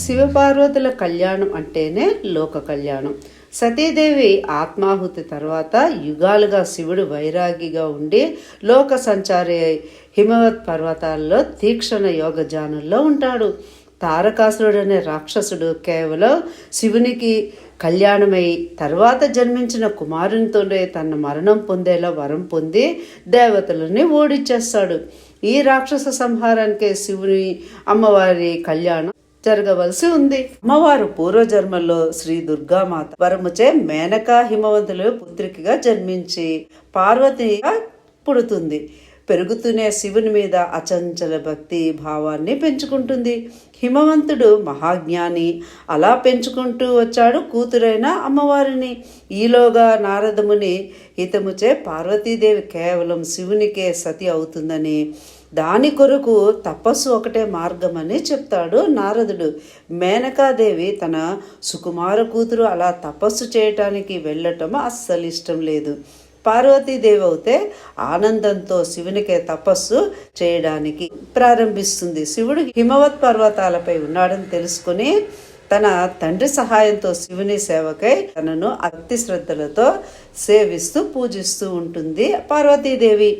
శివపార్వతుల కళ్యాణం అంటేనే లోక కళ్యాణం. సతీదేవి ఆత్మాహుతి తర్వాత యుగాలుగా శివుడు వైరాగిగా ఉండి లోక సంచారి హిమవత్ పర్వతాల్లో తీక్షణ యోగజానుల్లో ఉంటాడు. తారకాసురుడు అనే రాక్షసుడు కేవలం శివునికి కళ్యాణమై తర్వాత జన్మించిన కుమారునితోనే తన మరణం పొందేలా వరం పొంది దేవతలని ఓడించేస్తాడు. ఈ రాక్షస సంహారానికే శివుని అమ్మవారి కళ్యాణం జరగవలసి ఉంది. అమ్మవారు పూర్వజన్మలో శ్రీ దుర్గామాత వరముచే మేనకా హిమవంతులు పుత్రికగా జన్మించి పార్వతిగా పుడుతుంది. పెరుగుతూనే శివుని మీద అచంచల భక్తి భావాన్ని పెంచుకుంటుంది. హిమవంతుడు మహాజ్ఞాని, అలా పెంచుకుంటూ వచ్చాడు కూతురైన అమ్మవారిని. ఈలోగా నారదముని హితముచే పార్వతీదేవి కేవలం శివునికే సతి అవుతుందని, దాని కొరకు తపస్సు ఒకటే మార్గమని చెప్తాడు నారదుడు. మేనకాదేవి తన సుకుమార కూతురు అలా తపస్సు చేయటానికి వెళ్ళటం అస్సలు ఇష్టం లేదు. పార్వతీదేవి అయితే ఆనందంతో శివునికే తపస్సు చేయడానికి ప్రారంభిస్తుంది. శివుడు హిమవత్ పర్వతాలపై ఉన్నాడని తెలుసుకుని తన తండ్రి సహాయంతో శివుని సేవకై తనను అతి శ్రద్ధలతో సేవిస్తూ పూజిస్తూ ఉంటుంది పార్వతీదేవి.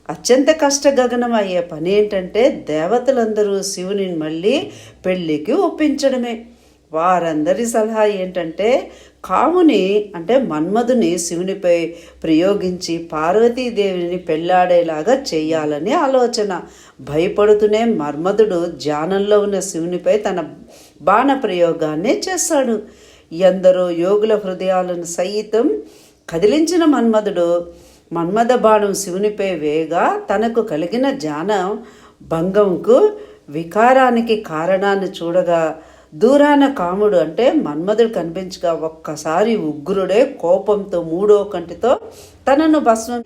అత్యంత కష్టగగనం అయ్యే పని ఏంటంటే దేవతలందరూ శివుని మళ్ళీ పెళ్ళికి ఒప్పించడమే. వారందరి సలహా ఏంటంటే కాముని అంటే మన్మధుని శివునిపై ప్రయోగించి పార్వతీదేవిని పెళ్లాడేలాగా చేయాలని ఆలోచన. భయపడుతూనే మన్మధుడు ధ్యానంలో ఉన్న శివునిపై తన బాణ ప్రయోగాన్ని చేస్తాడు. ఎందరో యోగుల హృదయాలను సైతం కదిలించిన మన్మథ బాణం శివునిపై వేగా తనకు కలిగిన ధ్యాన భంగంకు వికారానికి కారణాన్ని చూడగా దూరాన కాముడు అంటే మన్మధుడు కనిపించగా ఒక్కసారి ఉగ్రుడే కోపంతో మూడో కంటితో తనను భస్మం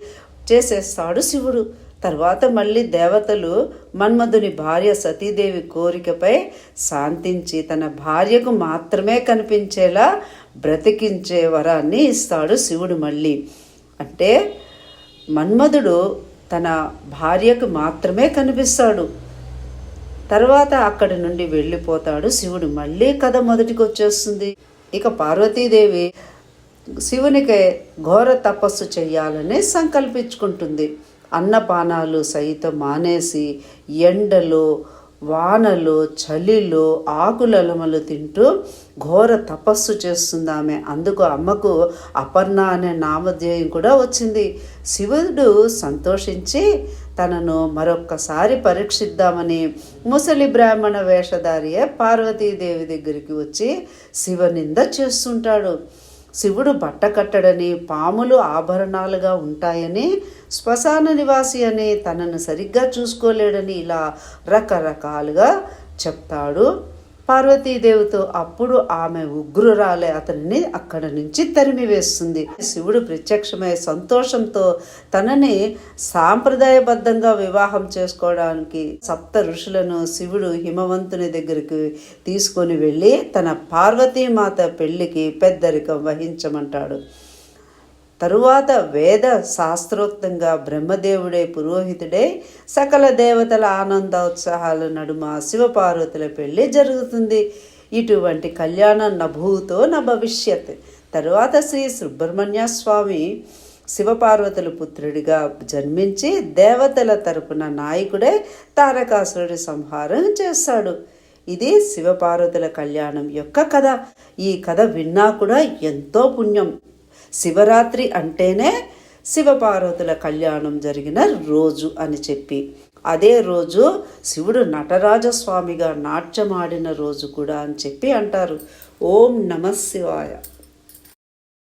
చేసేస్తాడు శివుడు. తర్వాత మళ్ళీ దేవతలు మన్మధుని భార్య సతీదేవి కోరికపై శాంతించి తన భార్యకు మాత్రమే కనిపించేలా బ్రతికించే వరాన్ని ఇస్తాడు శివుడు. మళ్ళీ అంటే మన్మధుడు తన భార్యకు మాత్రమే కనిపిస్తాడు. తర్వాత అక్కడి నుండి వెళ్ళిపోతాడు శివుడు. మళ్ళీ కథ మొదటికి వచ్చేస్తుంది. ఇక పార్వతీదేవి శివునికే ఘోర తపస్సు చెయ్యాలని సంకల్పించుకుంటుంది. అన్నపానాలు సైతం మానేసి ఎండలో వానలో చలిలో ఆకులలమలు తింటూ ఘోర తపస్సు చేస్తుంది ఆమె. అందుకు అమ్మకు అపర్ణ అనే నామధేయం కూడా వచ్చింది. శివుడు సంతోషించి తనను మరొక్కసారి పరీక్షిద్దామని ముసలి బ్రాహ్మణ వేషధారియే పార్వతీదేవి దగ్గరికి వచ్చి శివనింద చేస్తుంటాడు. శివుడు బట్ట కట్టడని, పాములు ఆభరణాలుగా ఉంటాయని, శ్మశాన నివాసి అని, తనను సరిగ్గా చూసుకోలేడని ఇలా రకరకాలుగా చెప్తాడు పార్వతీదేవితో. అప్పుడు ఆమె ఉగ్రురాలే అతనిని అక్కడి నుంచి తరిమివేస్తుంది. శివుడు ప్రత్యక్షమై సంతోషంతో తనని సాంప్రదాయబద్ధంగా వివాహం చేసుకోవడానికి సప్త ఋషులను శివుడు హిమవంతుని దగ్గరికి తీసుకొని వెళ్ళి తన పార్వతీమాత పెళ్లికి పెద్దరికం వహించమంటాడు. తరువాత వేద శాస్త్రోక్తంగా బ్రహ్మదేవుడే పురోహితుడై సకల దేవతల ఆనందోత్సాహాల నడుమ శివపార్వతుల పెళ్లి జరుగుతుంది. ఇటువంటి కళ్యాణం నభూతో న భవిష్యత్. తరువాత శ్రీ సుబ్రహ్మణ్య స్వామి శివపార్వతుల పుత్రుడిగా జన్మించి దేవతల తరపున నాయకుడై తారకాసురుడి సంహారం చేస్తాడు. ఇది శివపార్వతుల కళ్యాణం యొక్క కథ. ఈ కథ విన్నా కూడా ఎంతో పుణ్యం. శివరాత్రి అంటేనే శివపార్వతుల కళ్యాణం జరిగిన రోజు అని చెప్పి, అదే రోజు శివుడు నటరాజస్వామిగా నాట్యమాడిన రోజు కూడా అని చెప్పి అంటారు. ఓం నమః శివాయ.